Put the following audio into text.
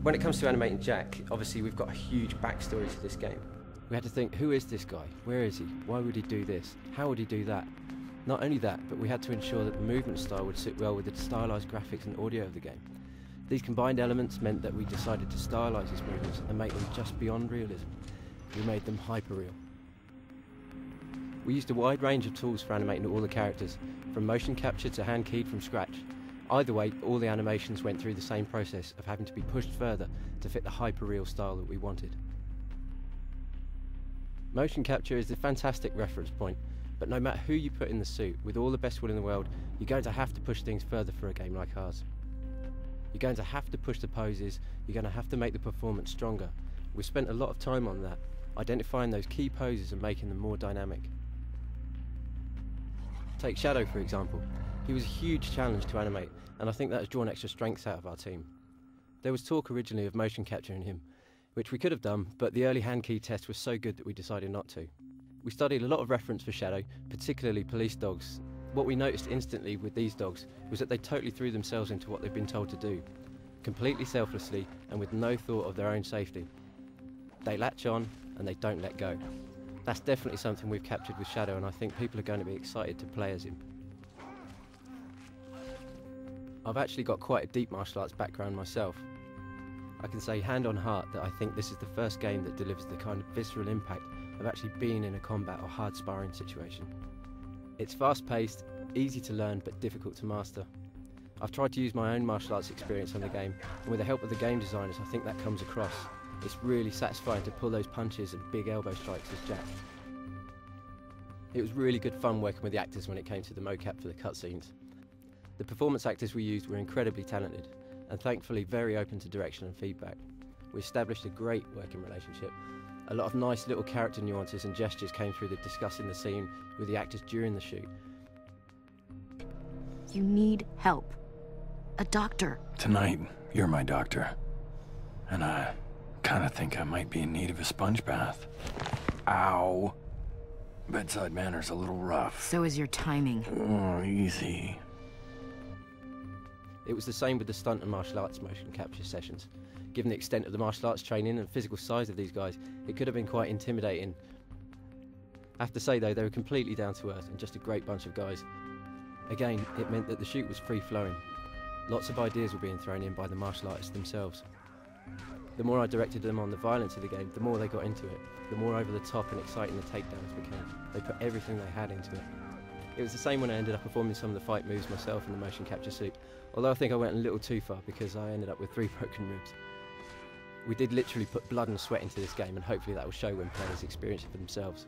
When it comes to animating Jack, obviously we've got a huge backstory to this game. We had to think, who is this guy? Where is he? Why would he do this? How would he do that? Not only that, but we had to ensure that the movement style would sit well with the stylised graphics and audio of the game. These combined elements meant that we decided to stylise his movements and make them just beyond realism. We made them hyper-real. We used a wide range of tools for animating all the characters, from motion capture to hand-keyed from scratch. Either way, all the animations went through the same process of having to be pushed further to fit the hyper-real style that we wanted. Motion capture is a fantastic reference point, but no matter who you put in the suit, with all the best will in the world, you're going to have to push things further for a game like ours. You're going to have to push the poses, you're going to have to make the performance stronger. We've spent a lot of time on that, identifying those key poses and making them more dynamic. Take Shadow for example. He was a huge challenge to animate, and I think that has drawn extra strengths out of our team. There was talk originally of motion capturing him, which we could have done, but the early hand key test was so good that we decided not to. We studied a lot of reference for Shadow, particularly police dogs. What we noticed instantly with these dogs was that they totally threw themselves into what they've been told to do, completely selflessly and with no thought of their own safety. They latch on and they don't let go. That's definitely something we've captured with Shadow, and I think people are going to be excited to play as him. I've actually got quite a deep martial arts background myself. I can say hand on heart that I think this is the first game that delivers the kind of visceral impact of actually being in a combat or hard sparring situation. It's fast-paced, easy to learn but difficult to master. I've tried to use my own martial arts experience on the game, and with the help of the game designers I think that comes across. It's really satisfying to pull those punches and big elbow strikes as Jack. It was really good fun working with the actors when it came to the mocap for the cutscenes. The performance actors we used were incredibly talented, and thankfully very open to direction and feedback. We established a great working relationship. A lot of nice little character nuances and gestures came through the discussing the scene with the actors during the shoot. You need help. A doctor. Tonight, you're my doctor. And I kinda think I might be in need of a sponge bath. Ow. Bedside manner's a little rough. So is your timing. Oh, easy. It was the same with the stunt and martial arts motion capture sessions. Given the extent of the martial arts training and physical size of these guys, it could have been quite intimidating. I have to say though, they were completely down to earth and just a great bunch of guys. Again, it meant that the shoot was free-flowing. Lots of ideas were being thrown in by the martial artists themselves. The more I directed them on the violence of the game, the more they got into it. The more over the top and exciting the takedowns became. They put everything they had into it. It was the same when I ended up performing some of the fight moves myself in the motion capture suit, although I think I went a little too far because I ended up with 3 broken ribs. We did literally put blood and sweat into this game, and hopefully that will show when players experience it for themselves.